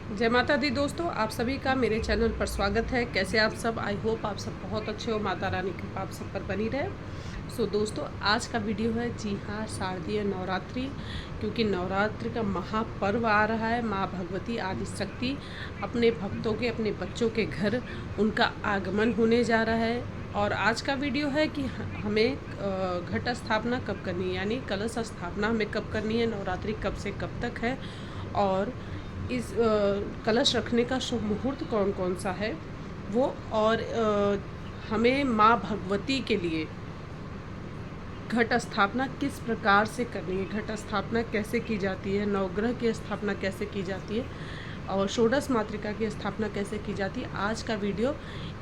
जय माता दी दोस्तों, आप सभी का मेरे चैनल पर स्वागत है। कैसे आप सब? आई होप आप सब बहुत अच्छे हो। माता रानी की कृपा आप सब पर बनी रहे। सो दोस्तों, आज का वीडियो है, जी हाँ, शारदीय नवरात्रि, क्योंकि नवरात्रि का महापर्व आ रहा है। माँ भगवती आदि शक्ति अपने भक्तों के, अपने बच्चों के घर उनका आगमन होने जा रहा है। और आज का वीडियो है कि हमें घट स्थापना कब करनी है, यानी कलश स्थापना हमें कब करनी है, नवरात्रि कब से कब तक है, और इस कलश रखने का शुभ मुहूर्त कौन कौन सा है वो, और हमें माँ भगवती के लिए घट स्थापना किस प्रकार से करनी है, घट स्थापना कैसे की जाती है, नवग्रह की स्थापना कैसे की जाती है, और षोडश मातृका की स्थापना कैसे की जाती है। आज का वीडियो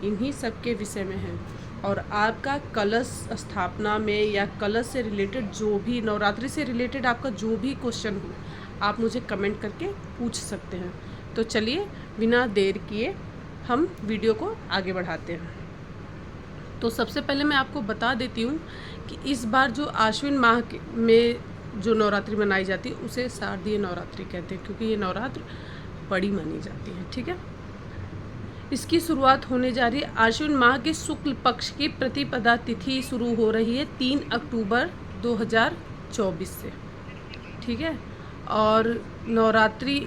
इन्हीं सब के विषय में है। और आपका कलश स्थापना में या कलश से रिलेटेड जो भी, नवरात्रि से रिलेटेड आपका जो भी क्वेश्चन हो, आप मुझे कमेंट करके पूछ सकते हैं। तो चलिए बिना देर किए हम वीडियो को आगे बढ़ाते हैं। तो सबसे पहले मैं आपको बता देती हूँ कि इस बार जो आश्विन माह में जो नवरात्रि मनाई जाती है उसे शारदीय नवरात्रि कहते हैं, क्योंकि ये नवरात्र बड़ी मानी जाती है। ठीक है, इसकी शुरुआत होने जा रही है आश्विन माह के शुक्ल पक्ष की प्रतिपदा तिथि शुरू हो रही है 3 अक्टूबर 2024 से। ठीक है, और नवरात्रि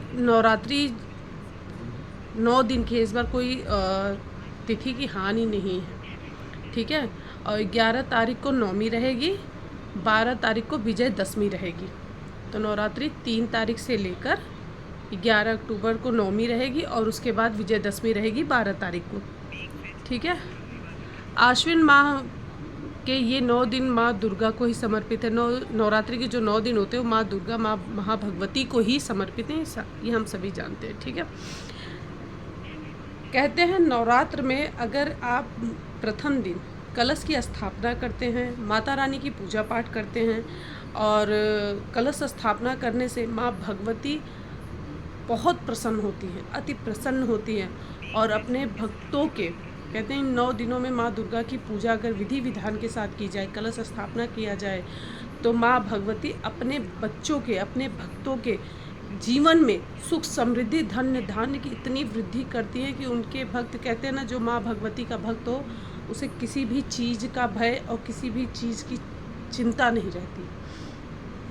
9 दिन की है। इस बार कोई तिथि की हानि नहीं है। ठीक है, और 11 तारीख को नवमी रहेगी, 12 तारीख को विजयदशमी रहेगी। तो नवरात्रि 3 तारीख से लेकर 11 अक्टूबर को नवमी रहेगी, और उसके बाद विजयदशमी रहेगी 12 तारीख को। ठीक है, आश्विन माह के ये 9 दिन माँ दुर्गा को ही समर्पित है। नवरात्रि के जो 9 दिन होते हैं वो माँ दुर्गा, माँ महाभगवती को ही समर्पित हैं, ये हम सभी जानते हैं। ठीक है, कहते हैं नवरात्र में अगर आप प्रथम दिन कलश की स्थापना करते हैं, माता रानी की पूजा पाठ करते हैं, और कलश स्थापना करने से माँ भगवती बहुत प्रसन्न होती हैं, अति प्रसन्न होती हैं, और अपने भक्तों के, कहते हैं 9 दिनों में माँ दुर्गा की पूजा अगर विधि विधान के साथ की जाए, कलश स्थापना किया जाए, तो माँ भगवती अपने बच्चों के, अपने भक्तों के जीवन में सुख समृद्धि धन्य धान्य की इतनी वृद्धि करती है कि उनके भक्त, कहते हैं ना, जो माँ भगवती का भक्त हो उसे किसी भी चीज़ का भय और किसी भी चीज़ की चिंता नहीं रहती।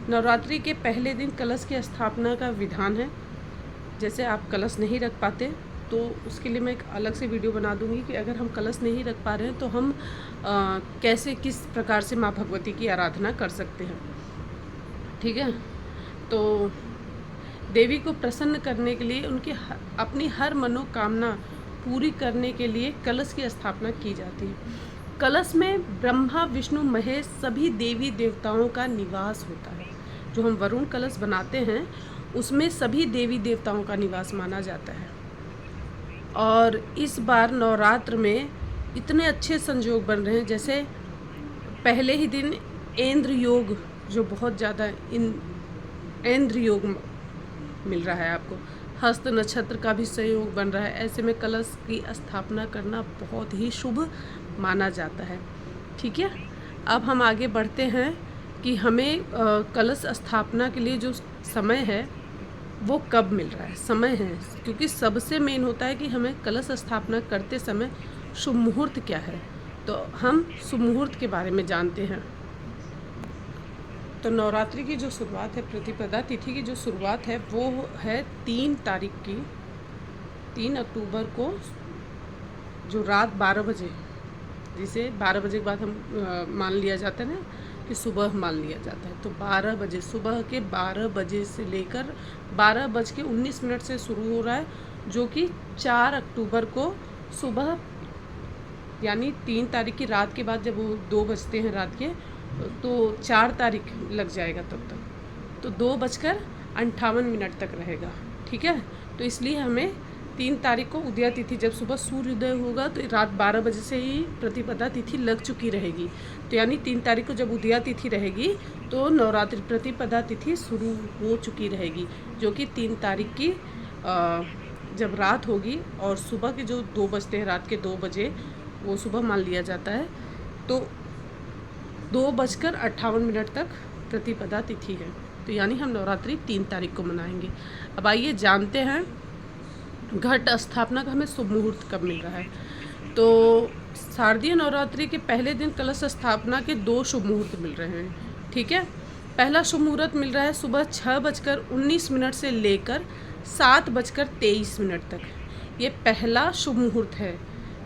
नवरात्रि के पहले दिन कलश की स्थापना का विधान है। जैसे आप कलश नहीं रख पाते तो उसके लिए मैं एक अलग से वीडियो बना दूंगी कि अगर हम कलश नहीं रख पा रहे हैं तो हम कैसे, किस प्रकार से माँ भगवती की आराधना कर सकते हैं। ठीक है, तो देवी को प्रसन्न करने के लिए, उनकी अपनी हर मनोकामना पूरी करने के लिए कलश की स्थापना की जाती है। कलश में ब्रह्मा विष्णु महेश सभी देवी देवताओं का निवास होता है। जो हम वरुण कलश बनाते हैं उसमें सभी देवी देवताओं का निवास माना जाता है। और इस बार नवरात्र में इतने अच्छे संयोग बन रहे हैं, जैसे पहले ही दिन इंद्र योग, जो बहुत ज़्यादा इंद्र योग मिल रहा है आपको, हस्त नक्षत्र का भी संयोग बन रहा है। ऐसे में कलश की स्थापना करना बहुत ही शुभ माना जाता है। ठीक है, अब हम आगे बढ़ते हैं कि हमें कलश स्थापना के लिए जो समय है वो कब मिल रहा है, समय है, क्योंकि सबसे मेन होता है कि हमें कलश स्थापना करते समय शुभ मुहूर्त क्या है। तो हम शुभ मुहूर्त के बारे में जानते हैं। तो नवरात्रि की जो शुरुआत है, प्रतिपदा तिथि की जो शुरुआत है वो है 3 तारीख की, 3 अक्टूबर को, जो रात 12 बजे, जिसे 12 बजे के बाद हम मान लिया जाता है ना कि सुबह मान लिया जाता है। तो 12 बजे, सुबह के 12 बजे से लेकर 12:19 से शुरू हो रहा है, जो कि 4 अक्टूबर को सुबह, यानी 3 तारीख की रात के बाद जब वो 2 बजते हैं रात के, तो 4 तारीख लग जाएगा तब तक, तो 2:58 तक रहेगा। ठीक है, तो इसलिए हमें 3 तारीख को उदया तिथि, जब सुबह सूर्योदय होगा तो रात 12 बजे से ही प्रतिपदा तिथि लग चुकी रहेगी। तो यानी 3 तारीख को जब उदया तिथि रहेगी तो नवरात्रि प्रतिपदा तिथि शुरू हो चुकी रहेगी, जो कि 3 तारीख की जब रात होगी, और सुबह के जो 2 बजते हैं, रात के 2 बजे, वो सुबह मान लिया जाता है। तो 2:58 तक प्रतिपदा तिथि है। तो यानी हम नवरात्रि 3 तारीख को मनाएंगे। अब आइए जानते हैं घट स्थापना का हमें शुभ मुहूर्त कब मिल रहा है। तो शारदीय नवरात्रि के पहले दिन कलश स्थापना के 2 शुभ मुहूर्त मिल रहे हैं। ठीक है, पहला शुभ मुहूर्त मिल रहा है सुबह 6:19 से लेकर 7:23 तक। ये पहला शुभ मुहूर्त है,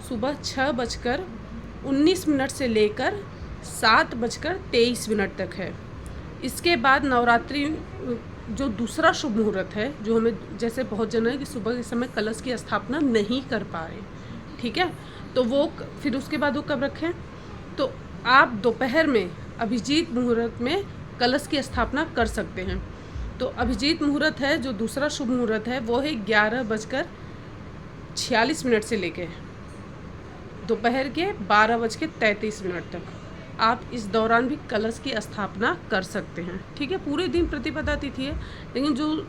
सुबह 6:19 से लेकर 7:23 तक है। इसके बाद नवरात्रि जो दूसरा शुभ मुहूर्त है, जो हमें जैसे बहुत जन है कि सुबह के समय कलश की स्थापना नहीं कर पा रहे, ठीक है, तो वो फिर उसके बाद वो कब रखें, तो आप दोपहर में अभिजीत मुहूर्त में कलश की स्थापना कर सकते हैं। तो अभिजीत मुहूर्त है, जो दूसरा शुभ मुहूर्त है, वो है 11:46 से लेके दोपहर के 12:33 तक। आप इस दौरान भी कलश की स्थापना कर सकते हैं। ठीक है, पूरे दिन प्रतिपदा तिथि है, लेकिन जो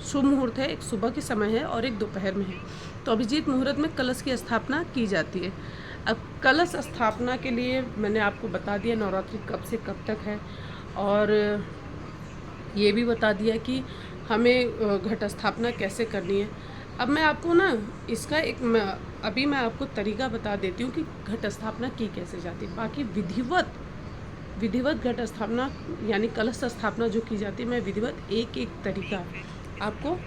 शुभ मुहूर्त है एक सुबह के समय है और एक दोपहर में है। तो अभिजीत मुहूर्त में कलश की स्थापना की जाती है। अब कलश स्थापना के लिए मैंने आपको बता दिया नवरात्रि कब से कब तक है, और ये भी बता दिया कि हमें घट स्थापना कैसे करनी है। अब मैं आपको ना इसका अभी मैं आपको तरीका बता देती हूँ कि घट स्थापना की कैसे जाती है। बाकी विधिवत घट स्थापना यानी कलश स्थापना जो की जाती है, मैं विधिवत एक तरीका आपको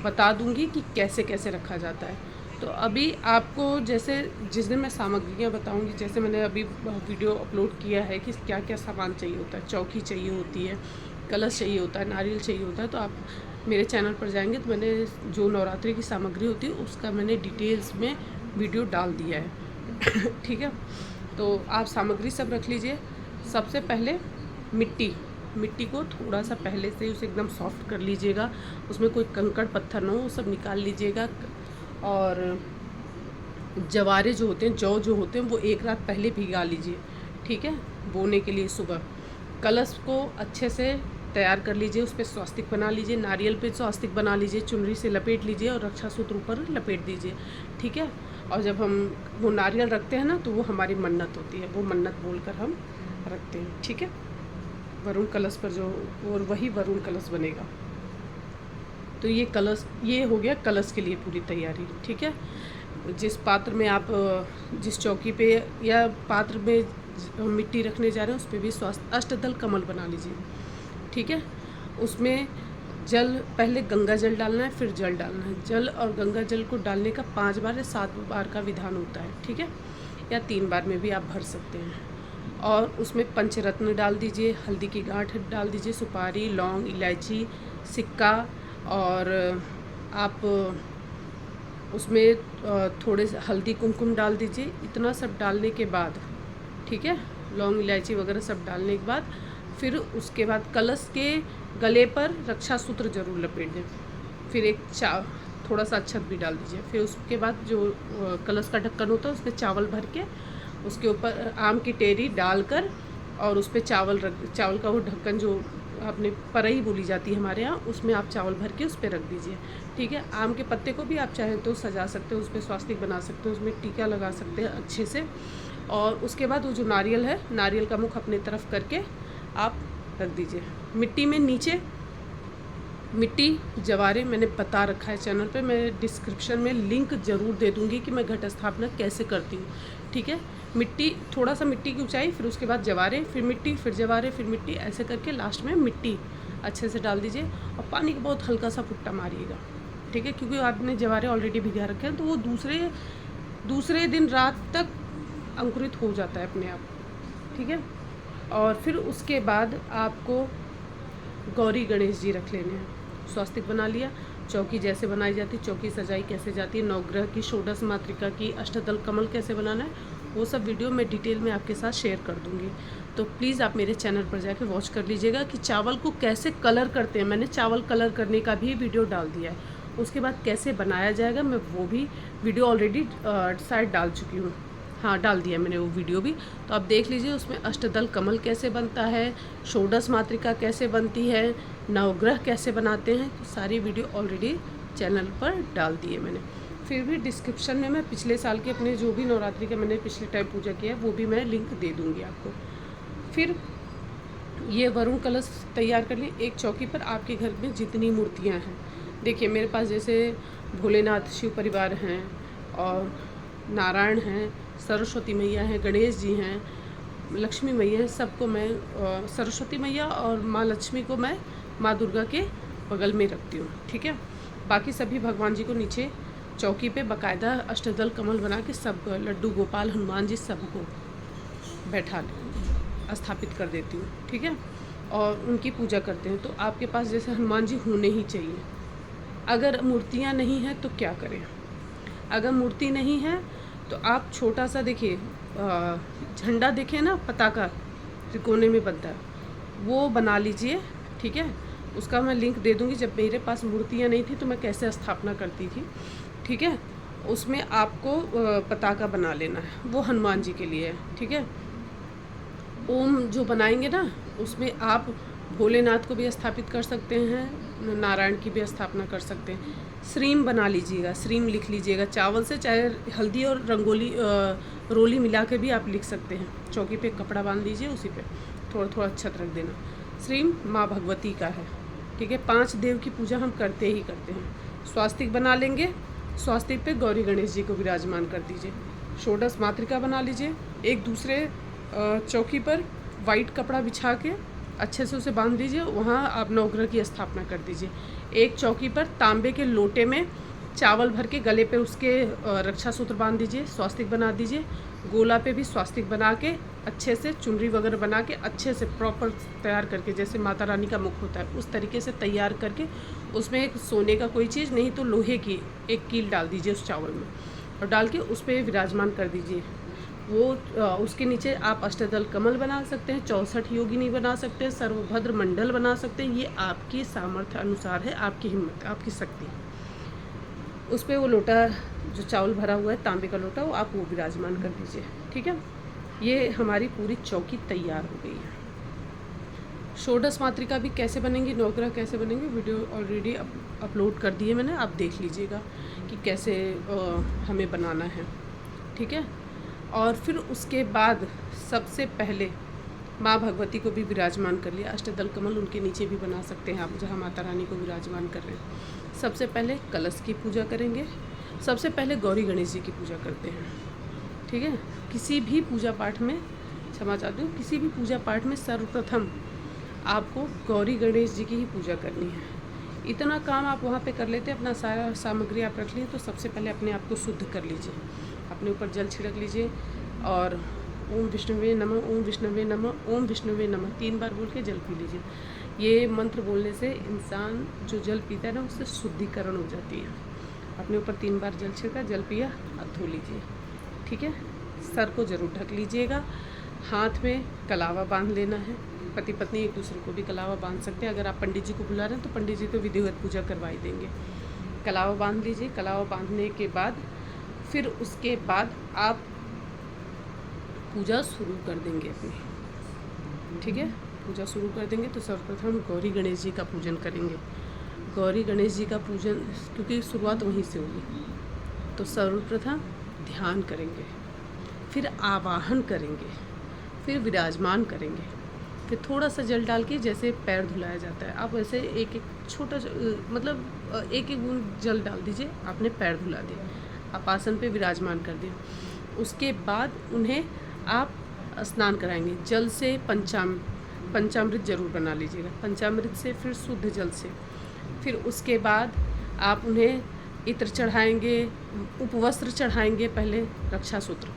बता दूंगी कि कैसे कैसे रखा जाता है। तो अभी आपको जैसे जिस दिन मैं सामग्रियाँ बताऊंगी, जैसे मैंने अभी वीडियो अपलोड किया है कि क्या क्या सामान चाहिए होता है, चौकी चाहिए होती है, कलश चाहिए होता है, नारियल चाहिए होता है। तो आप मेरे चैनल पर जाएंगे तो मैंने जो नवरात्रि की सामग्री होती है उसका मैंने डिटेल्स में वीडियो डाल दिया है। ठीक है, तो आप सामग्री सब रख लीजिए। सबसे पहले मिट्टी को थोड़ा सा पहले से उसे एकदम सॉफ्ट कर लीजिएगा, उसमें कोई कंकड़ पत्थर ना हो, वो सब निकाल लीजिएगा। और जवारे जो होते हैं, जौ जो होते हैं, वो एक रात पहले भिगा लीजिए। ठीक है, बोने के लिए सुबह। कलश को अच्छे से तैयार कर लीजिए, उस पर स्वास्तिक बना लीजिए, नारियल पे स्वास्तिक बना लीजिए, चुनरी से लपेट लीजिए और रक्षा सूत्र ऊपर लपेट दीजिए। ठीक है, और जब हम वो नारियल रखते हैं ना, तो वो हमारी मन्नत होती है, वो मन्नत बोलकर हम रखते हैं। ठीक है, वरुण कलश पर जो, और वही वरुण कलश बनेगा। तो ये कलश, ये हो गया कलश के लिए पूरी तैयारी। ठीक है, जिस पात्र में आप, जिस चौकी पे या पात्र में मिट्टी रखने जा रहे हैं, उस पर भी अष्टदल कमल बना लीजिए। ठीक है, उसमें जल, पहले गंगा जल डालना है, फिर जल डालना है। जल और गंगा जल को डालने का 5 बार या 7 बार का विधान होता है। ठीक है, या 3 बार में भी आप भर सकते हैं। और उसमें पंचरत्न डाल दीजिए, हल्दी की गांठ डाल दीजिए, सुपारी, लौंग, इलायची, सिक्का, और आप उसमें थोड़े से हल्दी कुमकुम डाल दीजिए। इतना सब डालने के बाद, ठीक है, लौंग इलायची वगैरह सब डालने के बाद, फिर उसके बाद कलश के गले पर रक्षा सूत्र ज़रूर लपेट दें। फिर एक थोड़ा सा अक्षत भी डाल दीजिए। फिर उसके बाद जो कलश का ढक्कन होता है, उस पर चावल भर के, उसके ऊपर आम की टेरी डालकर, और उस पर चावल का वो ढक्कन जो आपने परई बोली जाती है हमारे यहाँ, उसमें आप चावल भर के उस पर रख दीजिए। ठीक है, आम के पत्ते को भी आप चाहें तो सजा सकते हो, उस पर स्वास्तिक बना सकते हो, उसमें टीका लगा सकते हैं अच्छे से। और उसके बाद वो जो नारियल है, नारियल का मुख अपने तरफ करके आप रख दीजिए। मिट्टी में नीचे मिट्टी जवारे मैंने बता रखा है चैनल पे, मैं डिस्क्रिप्शन में लिंक ज़रूर दे दूँगी कि मैं घट स्थापना कैसे करती हूँ। ठीक है, मिट्टी, थोड़ा सा मिट्टी की ऊंचाई, फिर उसके बाद जवारे, फिर मिट्टी, फिर जवारे, फिर मिट्टी, ऐसे करके लास्ट में मिट्टी अच्छे से डाल दीजिए। और पानी का बहुत हल्का सा फुट्टा मारिएगा। ठीक है, क्योंकि आपने जवारे ऑलरेडी भिगा रखे हैं, तो वो दूसरे दिन रात तक अंकुरित हो जाता है अपने आप। ठीक है, और फिर उसके बाद आपको गौरी गणेश जी रख लेने हैं। स्वास्तिक बना लिया, चौकी जैसे बनाई जाती, चौकी सजाई कैसे जाती है, नवग्रह की, षोडश मातृका की, अष्टदल कमल कैसे बनाना है, वो सब वीडियो मैं डिटेल में आपके साथ शेयर कर दूँगी। तो प्लीज़ आप मेरे चैनल पर जाके वॉच कर लीजिएगा कि चावल को कैसे कलर करते हैं। मैंने चावल कलर करने का भी वीडियो डाल दिया है। उसके बाद कैसे बनाया जाएगा, मैं वो भी वीडियो ऑलरेडी शायद डाल चुकी हूँ। हाँ, डाल दिया मैंने वो वीडियो भी, तो आप देख लीजिए। उसमें अष्टदल कमल कैसे बनता है, षोडश मातृका कैसे बनती है, नवग्रह कैसे बनाते हैं, तो सारी वीडियो ऑलरेडी चैनल पर डाल दी है मैंने। फिर भी डिस्क्रिप्शन में मैं पिछले साल के अपने जो भी नवरात्रि का मैंने पिछले टाइम पूजा किया है, वो भी मैं लिंक दे दूँगी आपको। फिर ये वरुण कलश तैयार कर लिए। एक चौकी पर आपके घर में जितनी मूर्तियाँ हैं, देखिए मेरे पास जैसे भोलेनाथ शिव परिवार हैं और नारायण हैं, सरस्वती मैया हैं, गणेश जी हैं, लक्ष्मी मैया हैं, सबको मैं सरस्वती मैया और माँ लक्ष्मी को मैं माँ दुर्गा के बगल में रखती हूँ। ठीक है, बाकी सभी भगवान जी को नीचे चौकी पे बाकायदा अष्टदल कमल बना के सब लड्डू गोपाल हनुमान जी सबको बैठा स्थापित कर देती हूँ। ठीक है, और उनकी पूजा करते हैं। तो आपके पास जैसे हनुमान जी होने ही चाहिए। अगर मूर्तियाँ नहीं हैं तो क्या करें? अगर मूर्ति नहीं है तो आप छोटा सा देखिए झंडा देखे ना, पताका त्रिकोने में बनता है, वो बना लीजिए। ठीक है, उसका मैं लिंक दे दूँगी। जब मेरे पास मूर्तियाँ नहीं थी तो मैं कैसे स्थापना करती थी। ठीक है, उसमें आपको पताका बना लेना है, वो हनुमान जी के लिए है। ठीक है, ओम जो बनाएंगे ना, उसमें आप भोलेनाथ को भी स्थापित कर सकते हैं, नारायण की भी स्थापना कर सकते हैं। श्रीम बना लीजिएगा, श्रीम लिख लीजिएगा चावल से, चाहे हल्दी और रंगोली रोली मिला के भी आप लिख सकते हैं। चौकी पे कपड़ा बांध लीजिए, उसी पे थोड़ा थोड़ा अक्षत रख देना। श्रीम माँ भगवती का है। ठीक है, 5 देव की पूजा हम करते ही करते हैं। स्वास्तिक बना लेंगे, स्वास्तिक पे गौरी गणेश जी को विराजमान कर दीजिए। षोडश मातृका बना लीजिए, एक दूसरे चौकी पर वाइट कपड़ा बिछा के अच्छे से उसे बांध दीजिए, वहाँ आप नवग्रह की स्थापना कर दीजिए। एक चौकी पर तांबे के लोटे में चावल भर के गले पे उसके रक्षा सूत्र बांध दीजिए, स्वास्तिक बना दीजिए। गोला पे भी स्वास्तिक बना के अच्छे से चुनरी वगैरह बना के अच्छे से प्रॉपर तैयार करके, जैसे माता रानी का मुख होता है उस तरीके से तैयार करके उसमें एक सोने का कोई चीज़ नहीं तो लोहे की एक कील डाल दीजिए उस चावल में, और डाल के उस पर विराजमान कर दीजिए। वो उसके नीचे आप अष्टदल कमल बना सकते हैं, 64 योगिनी बना सकते हैं, सर्वभद्र मंडल बना सकते हैं। ये आपकी सामर्थ्य अनुसार है, आपकी हिम्मत, आपकी शक्ति। उस पर वो लोटा जो चावल भरा हुआ है, तांबे का लोटा, वो आप वो विराजमान कर दीजिए। ठीक है, ये हमारी पूरी चौकी तैयार हो गई है। षोडश मातृका भी कैसे बनेंगी, नवग्रह कैसे बनेंगे, वीडियो ऑलरेडी अपलोड कर दिए मैंने, आप देख लीजिएगा कि कैसे हमें बनाना है। ठीक है, और फिर उसके बाद सबसे पहले माँ भगवती को भी विराजमान कर लिया। अष्टदल कमल उनके नीचे भी बना सकते हैं आप, जहाँ माता रानी को विराजमान कर रहे हैं। सबसे पहले कलश की पूजा करेंगे, सबसे पहले गौरी गणेश जी की पूजा करते हैं। ठीक है, किसी भी पूजा पाठ में, क्षमा चाहती हूँ, किसी भी पूजा पाठ में सर्वप्रथम आपको गौरी गणेश जी की ही पूजा करनी है। इतना काम आप वहाँ पे कर लेते हैं, अपना सारा सामग्री आप रख लिए, तो सबसे पहले अपने आप को शुद्ध कर लीजिए, अपने ऊपर जल छिड़क लीजिए और ओम विष्णुवे नमः, ओम विष्णुवे नमः, ओम विष्णुवे नमः 3 बार बोल के जल पी लीजिए। ये मंत्र बोलने से इंसान जो जल पीता है ना, उससे शुद्धिकरण हो जाती है। अपने ऊपर 3 बार जल छिड़का, जल पिया, अब धो लीजिए। ठीक है, सर को ज़रूर ढक लीजिएगा, हाथ में कलावा बांध लेना है। पति पत्नी एक दूसरे को भी कलावा बांध सकते हैं। अगर आप पंडित जी को बुला रहे हैं तो पंडित जी तो विधिवत पूजा करवाई देंगे। कलावा बांध लीजिए। कलावा बांधने के बाद फिर उसके बाद आप पूजा शुरू कर देंगे अपनी। ठीक है, पूजा शुरू कर देंगे तो सर्वप्रथम गौरी गणेश जी का पूजन करेंगे। गौरी गणेश जी का पूजन, क्योंकि शुरुआत वहीं से होगी, तो सर्वप्रथम ध्यान करेंगे, फिर आवाहन करेंगे, फिर विराजमान करेंगे, फिर थोड़ा सा जल डाल के जैसे पैर धुलाया जाता है, आप वैसे एक एक छोटा मतलब एक एक बूंद जल डाल दीजिए, आपने पैर धुला दिए, आप आसन पे विराजमान कर दिए। उसके बाद उन्हें आप स्नान कराएंगे जल से। पंचामृत जरूर बना लीजिएगा, पंचामृत से, फिर शुद्ध जल से। फिर उसके बाद आप उन्हें इत्र चढ़ाएंगे, उपवस्त्र चढ़ाएंगे, पहले रक्षा सूत्र,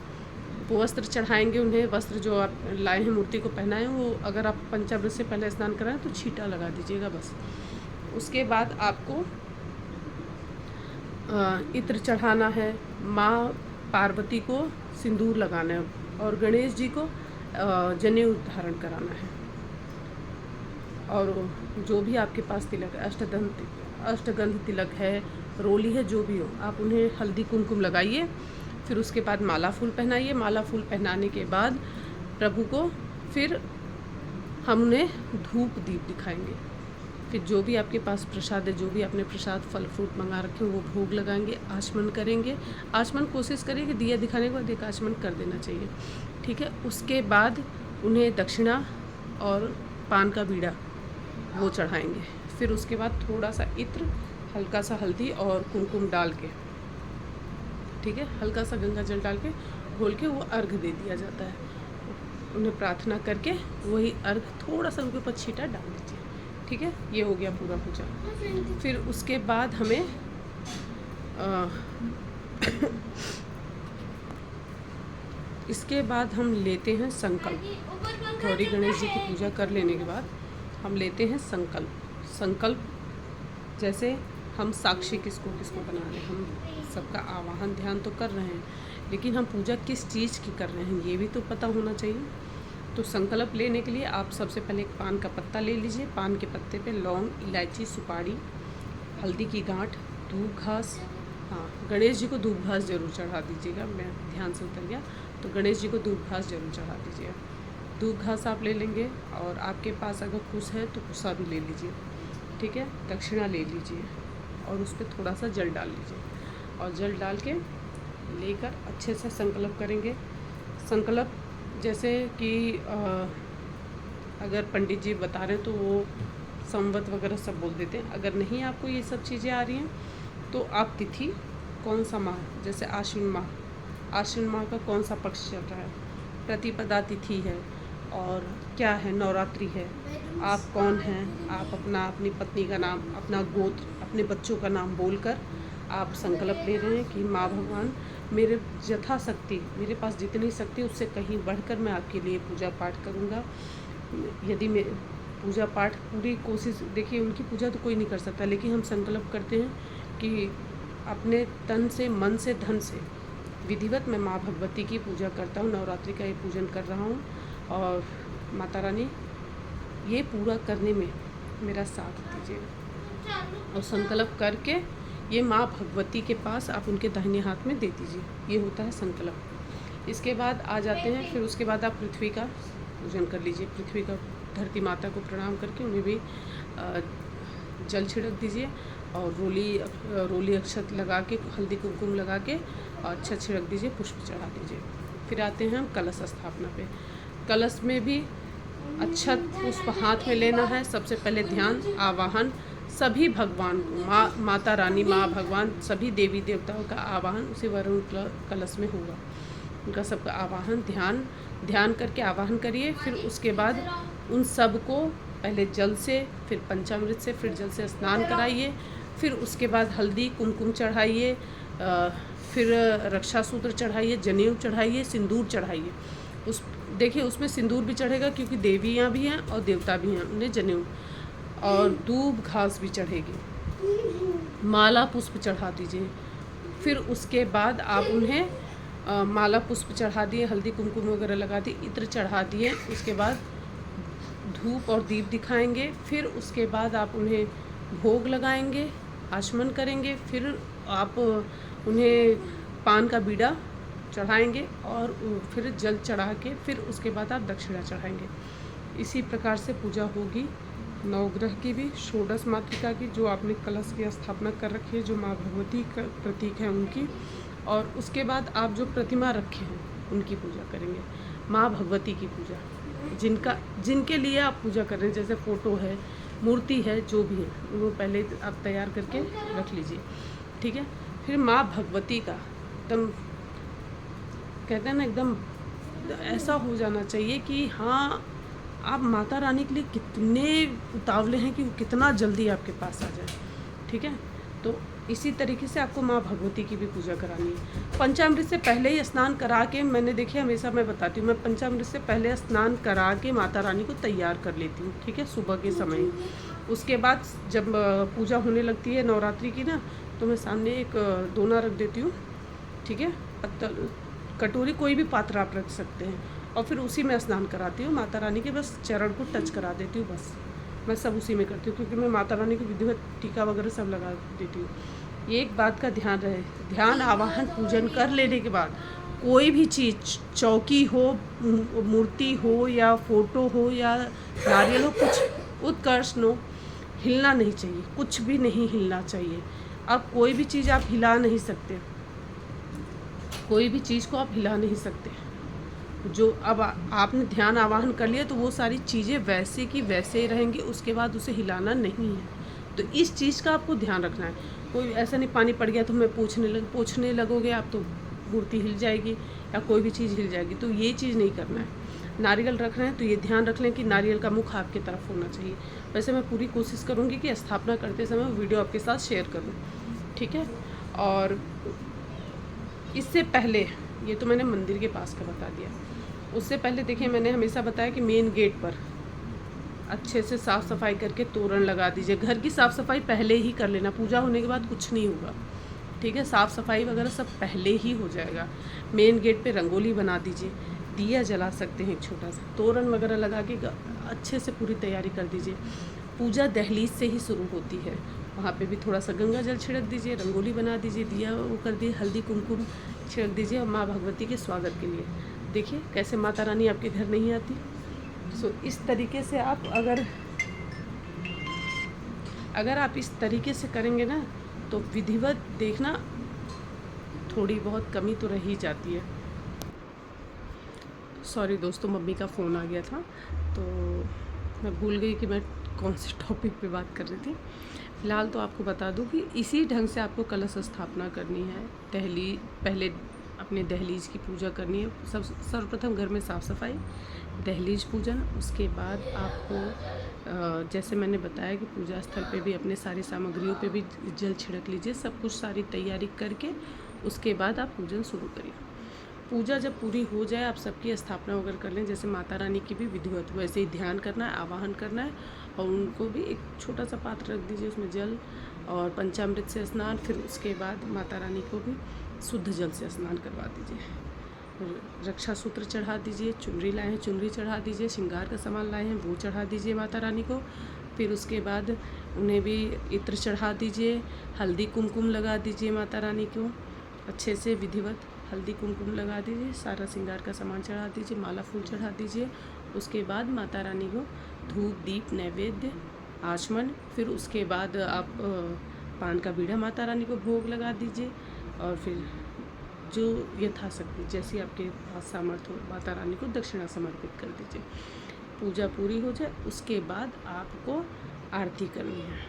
उपवस्त्र चढ़ाएंगे उन्हें। वस्त्र जो आप लाए हैं मूर्ति को पहनाएं, वो अगर आप पंचामृत से पहले स्नान कराएं तो छींटा लगा दीजिएगा बस। उसके बाद आपको इत्र चढ़ाना है, माँ पार्वती को सिंदूर लगाना है और गणेश जी को जनेऊ धारण कराना है। और जो भी आपके पास तिलक है, अष्टगंध तिलक है, रोली है, जो भी हो, आप उन्हें हल्दी कुमकुम लगाइए। फिर उसके बाद माला फूल पहनाइए। माला फूल पहनाने के बाद प्रभु को फिर हम उन्हें धूप दीप दिखाएंगे। फिर जो भी आपके पास प्रसाद है, जो भी आपने प्रसाद फल फ्रूट मंगा रखे हो, वो भोग लगाएंगे, आचमन करेंगे। आचमन कोशिश करिए कि दिया दिखाने के बाद एक आचमन कर देना चाहिए। ठीक है, उसके बाद उन्हें दक्षिणा और पान का बीड़ा वो चढ़ाएंगे। फिर उसके बाद थोड़ा सा इत्र हल्का सा हल्दी और कुमकुम डाल के, ठीक है, हल्का सा गंगा जल डाल के घोल के वो अर्घ दे दिया जाता है। उन्हें प्रार्थना करके वही अर्घ थोड़ा सा उनके ऊपर छींटा डाल दीजिए, ठीक है। ये हो गया पूरा पूजा। फिर उसके बाद हमें इसके बाद हम लेते हैं संकल्प। गौरी गणेश जी की पूजा कर लेने के बाद हम लेते हैं संकल्प जैसे हम साक्षी किसको किसको बना रहे हैं, हम सबका आवाहन ध्यान तो कर रहे हैं, लेकिन हम पूजा किस चीज़ की कर रहे हैं ये भी तो पता होना चाहिए। तो संकल्प लेने के लिए आप सबसे पहले एक पान का पत्ता ले लीजिए। पान के पत्ते पे लौंग, इलायची, सुपारी, हल्दी की गांठ, धूप घास, हाँ गणेश जी को धूप घास ज़रूर चढ़ा दीजिएगा, मैं ध्यान से उतर गया, तो गणेश जी को धूप घास ज़रूर चढ़ा दीजिएगा। धूप घास आप ले लेंगे और आपके पास अगर कुश है तो कुसा भी ले लीजिए, ठीक है। दक्षिणा ले लीजिए और उस पर थोड़ा सा जल डाल लीजिए और जल डाल के लेकर अच्छे से संकल्प करेंगे। संकल्प जैसे कि अगर पंडित जी बता रहे हैं तो वो संवत वगैरह सब बोल देते हैं। अगर नहीं आपको ये सब चीज़ें आ रही हैं तो आप तिथि कौन सा माह, जैसे आश्विन माह का कौन सा पक्ष चल रहा है, प्रतिपदा तिथि है और क्या है, नवरात्रि है, आप कौन हैं, आप अपनी पत्नी का नाम, अपना गोत्र, अपने बच्चों का नाम बोलकर आप संकल्प ले रहे हैं कि माँ भगवान मेरे यथाशक्ति, मेरे पास जितनी शक्ति उससे कहीं बढ़कर मैं आपके लिए पूजा पाठ करूँगा। यदि मैं पूजा पाठ पूरी कोशिश, देखिए उनकी पूजा तो कोई नहीं कर सकता, लेकिन हम संकल्प करते हैं कि अपने तन से, मन से, धन से विधिवत मैं माँ भगवती की पूजा करता हूँ, नवरात्रि का ये पूजन कर रहा हूँ और माता रानी ये पूरा करने में मेरा साथ दीजिए। और संकल्प करके ये माँ भगवती के पास आप उनके दाहिने हाथ में दे दीजिए, ये होता है संकल्प। इसके बाद आ जाते हैं, फिर उसके बाद आप पृथ्वी का पूजन कर लीजिए। पृथ्वी का, धरती माता को प्रणाम करके उन्हें भी जल छिड़क दीजिए और रोली अक्षत लगा के, हल्दी कुमकुम लगा के अच्छा छिड़क दीजिए, पुष्प चढ़ा दीजिए। फिर आते हैं हम कलश स्थापना पे। कलश में भी अच्छा पुष्प हाथ में लेना है। सबसे पहले ध्यान, आवाहन सभी भगवान को, माता रानी, माँ भगवान, सभी देवी देवताओं का आवाहन उसी वरुण कलश में होगा। उनका सबका आवाहन ध्यान करके आवाहन करिए। फिर उसके बाद उन सब को पहले जल से, फिर पंचामृत से, फिर जल से स्नान कराइए। फिर उसके बाद हल्दी कुमकुम चढ़ाइए, फिर रक्षा सूत्र चढ़ाइए, जनेऊ चढ़ाइए, सिंदूर चढ़ाइए। देखिए उसमें सिंदूर भी चढ़ेगा क्योंकि देवियाँ भी हैं और देवता भी हैं, उन्हें जनेऊ और दूब घास भी चढ़ेगी। माला पुष्प चढ़ा दीजिए। फिर उसके बाद आप उन्हें माला पुष्प चढ़ा दिए, हल्दी कुमकुम वगैरह लगा दिए, इत्र चढ़ा दिए। उसके बाद धूप और दीप दिखाएंगे। फिर उसके बाद आप उन्हें भोग लगाएंगे, आचमन करेंगे। फिर आप उन्हें पान का बीड़ा चढ़ाएंगे और फिर जल चढ़ा के फिर उसके बाद आप दक्षिणा चढ़ाएंगे। इसी प्रकार से पूजा होगी नवग्रह की भी, षोडश मातृका की, जो आपने कलश की स्थापना कर रखी है, जो माँ भगवती का प्रतीक है उनकी। और उसके बाद आप जो प्रतिमा रखे हैं उनकी पूजा करेंगे, माँ भगवती की पूजा। जिनके लिए आप पूजा कर रहे हैं, जैसे फ़ोटो है, मूर्ति है, जो भी है, वो पहले आप तैयार करके रख लीजिए, ठीक है। फिर माँ भगवती का एकदम, कहते हैं ना, एकदम ऐसा हो जाना चाहिए कि हाँ, आप माता रानी के लिए कितने उतावले हैं कि वो कितना जल्दी आपके पास आ जाए, ठीक है। तो इसी तरीके से आपको माँ भगवती की भी पूजा करानी है। पंचामृत से पहले ही स्नान करा के, मैंने देखिए हमेशा मैं बताती हूँ, मैं पंचामृत से पहले स्नान करा के माता रानी को तैयार कर लेती हूँ, ठीक है, सुबह के समय। उसके बाद जब पूजा होने लगती है नवरात्रि की ना, तो मैं सामने एक दोना रख देती हूँ, ठीक है, पत्तल, कटोरी, कोई भी पात्र आप रख सकते हैं, और फिर उसी में स्नान कराती हूँ माता रानी के, बस चरण को टच करा देती हूँ, बस मैं सब उसी में करती हूँ, क्योंकि मैं माता रानी को विधिवत टीका वगैरह सब लगा देती हूँ। ये एक बात का ध्यान रहे, ध्यान आवाहन पूजन कर लेने के बाद कोई भी चीज़, चौकी हो, मूर्ति हो या फोटो हो या नारियल हो, कुछ उत्कर्ष हो, हिलना नहीं चाहिए, कुछ भी नहीं हिलना चाहिए। अब कोई भी चीज़ आप हिला नहीं सकते, कोई भी चीज़ को आप हिला नहीं सकते। जो अब आपने ध्यान आवाहन कर लिया तो वो सारी चीज़ें वैसे की वैसे ही रहेंगी, उसके बाद उसे हिलाना नहीं है। तो इस चीज़ का आपको ध्यान रखना है। कोई ऐसा नहीं पानी पड़ गया तो मैं पोंछने लगोगे आप तो मूर्ति हिल जाएगी या कोई भी चीज़ हिल जाएगी, तो ये चीज़ नहीं करना है। नारियल रख रहे हैं तो ये ध्यान रख लें कि नारियल का मुख आपकी तरफ होना चाहिए। वैसे मैं पूरी कोशिश करूँगी कि स्थापना करते समय वीडियो आपके साथ शेयर करूँ, ठीक है। और इससे पहले, ये तो मैंने मंदिर के पास का बता दिया, उससे पहले देखिए मैंने हमेशा बताया कि मेन गेट पर अच्छे से साफ़ सफाई करके तोरण लगा दीजिए। घर की साफ़ सफाई पहले ही कर लेना, पूजा होने के बाद कुछ नहीं होगा, ठीक है। साफ़ सफाई वगैरह सब पहले ही हो जाएगा। मेन गेट पे रंगोली बना दीजिए, दिया जला सकते हैं एक छोटा सा, तोरण वगैरह लगा के अच्छे से पूरी तैयारी कर दीजिए। पूजा दहलीज से ही शुरू होती है, वहाँ पे भी थोड़ा सा गंगा जल छिड़क दीजिए, रंगोली बना दीजिए, दिया वो कर दिए, हल्दी कुमकुम छिड़क दीजिए माँ भगवती के स्वागत के लिए। देखिए कैसे माता रानी आपके घर नहीं आती। सो इस तरीके से आप अगर आप इस तरीके से करेंगे ना तो विधिवत देखना थोड़ी बहुत कमी तो रह ही जाती है। सॉरी दोस्तों, मम्मी का फ़ोन आ गया था तो मैं भूल गई कि मैं कौन से टॉपिक पे बात कर रही थी। फ़िलहाल तो आपको बता दूं कि इसी ढंग से आपको कलश स्थापना करनी है। पहले अपने दहलीज की पूजा करनी है। सर्वप्रथम घर में साफ़ सफाई, दहलीज पूजन, उसके बाद आपको जैसे मैंने बताया कि पूजा स्थल पे भी अपने सारी सामग्रियों पे भी जल छिड़क लीजिए। सब कुछ सारी तैयारी करके उसके बाद आप पूजन शुरू करिए। पूजा जब पूरी हो जाए आप सबकी स्थापना वगैरह कर लें, जैसे माता रानी की भी विधिवत वैसे ही ध्यान करना है, आवाहन करना है, और उनको भी एक छोटा सा पात्र रख दीजिए, उसमें जल और पंचामृत से स्नान। फिर उसके बाद माता रानी को भी शुद्ध जल से स्नान करवा दीजिए। रक्षा सूत्र चढ़ा दीजिए, चुनरी लाए हैं चुनरी चढ़ा दीजिए, श्रृंगार का सामान लाए हैं वो चढ़ा दीजिए माता रानी को। फिर उसके बाद उन्हें भी इत्र चढ़ा दीजिए, हल्दी कुमकुम लगा दीजिए माता रानी को अच्छे से विधिवत हल्दी कुमकुम लगा दीजिए, सारा श्रृंगार का सामान चढ़ा दीजिए, माला फूल चढ़ा दीजिए। उसके बाद माता रानी को धूप दीप नैवेद्य आचमन, फिर उसके बाद आप पान का बीड़ा माता रानी को भोग लगा दीजिए, और फिर जो यथाशक्ति जैसी आपके पास सामर्थ्य हो माता रानी को दक्षिणा समर्पित कर दीजिए। पूजा पूरी हो जाए उसके बाद आपको आरती करनी है।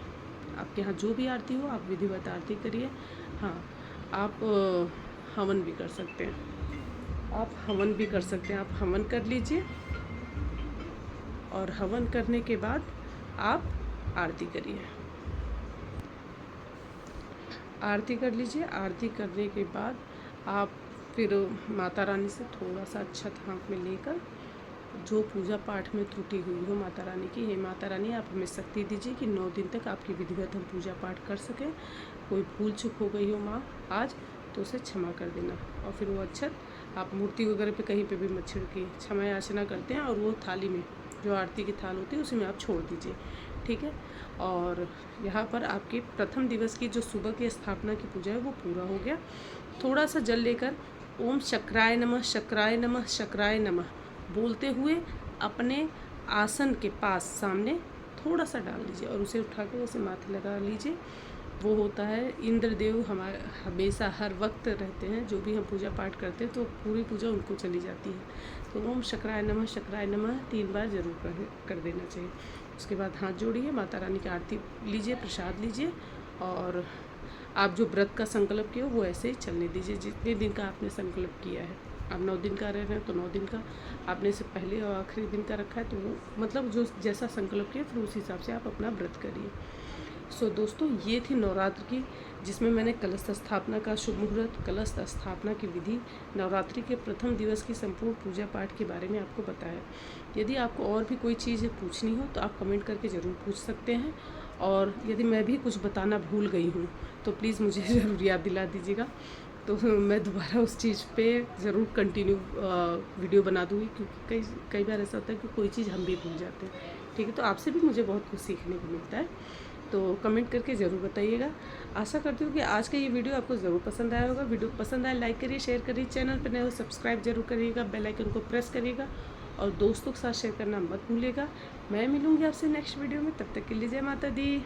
आपके यहाँ जो भी आरती हो आप विधिवत आरती करिए। हाँ, आप हवन भी कर सकते हैं, आप हवन कर लीजिए, और हवन करने के बाद आप आरती करिए। आरती कर लीजिए। आरती करने के बाद आप फिर माता रानी से थोड़ा सा अक्षत हाथ में लेकर जो पूजा पाठ में त्रुटि हुई हो माता रानी की, हे माता रानी आप हमें शक्ति दीजिए कि 9 दिन तक आपकी विधिवत हम पूजा पाठ कर सकें। कोई भूल चूक हो गई हो माँ आज तो उसे क्षमा कर देना। और फिर वो अक्षत आप मूर्ति वगैरह पे कहीं पे भी मत छिड़किए, क्षमा याचना करते हैं, और वो थाली में जो आरती की थाल होती है उसी में आप छोड़ दीजिए, ठीक है। और यहाँ पर आपके प्रथम दिवस की जो सुबह की स्थापना की पूजा है वो पूरा हो गया। थोड़ा सा जल लेकर ओम शक्राय नमः शक्राय नमः शक्राय नमः बोलते हुए अपने आसन के पास सामने थोड़ा सा डाल दीजिए, और उसे उठा के उसे माथे लगा लीजिए। वो होता है इंद्रदेव हमारे हमेशा हर वक्त रहते हैं, जो भी हम पूजा पाठ करते हैं तो पूरी पूजा उनको चली जाती है। तो ओम शक्राय नमः 3 बार जरूर कर देना चाहिए। उसके बाद हाथ जोड़िए, माता रानी की आरती लीजिए, प्रसाद लीजिए, और आप जो व्रत का संकल्प किए हो वो ऐसे ही चलने दीजिए। जितने दिन का आपने संकल्प किया है, आप 9 दिन का रह रहे हैं तो 9 दिन का, आपने से पहले और आखिरी दिन का रखा है तो वो मतलब जो जैसा संकल्प किया फिर उस हिसाब से आप अपना व्रत करिए। सो दोस्तों, ये थी नवरात्र की, जिसमें मैंने कलश स्थापना का शुभ मुहूर्त, कलश स्थापना की विधि, नवरात्रि के प्रथम दिवस की संपूर्ण पूजा पाठ के बारे में आपको बताया। यदि आपको और भी कोई चीज़ पूछनी हो तो आप कमेंट करके ज़रूर पूछ सकते हैं, और यदि मैं भी कुछ बताना भूल गई हूँ तो प्लीज़ मुझे ज़रूर याद दिला दीजिएगा, तो मैं दोबारा उस चीज़ पे ज़रूर कंटिन्यू वीडियो बना दूँगी, क्योंकि कई बार ऐसा होता है कि कोई चीज़ हम भी भूल जाते हैं, ठीक है। तो आपसे भी मुझे बहुत कुछ सीखने को मिलता है, तो कमेंट करके ज़रूर बताइएगा। आशा करती हूँ कि आज का ये वीडियो आपको ज़रूर पसंद आया होगा। वीडियो पसंद आए लाइक करिए, शेयर करिए, चैनल पर नए हो सब्सक्राइब जरूर करिएगा, बेल आइकन को प्रेस करिएगा, और दोस्तों के साथ शेयर करना मत भूलिएगा। मैं मिलूँगी आपसे नेक्स्ट वीडियो में, तब तक के लिए जय माता दी।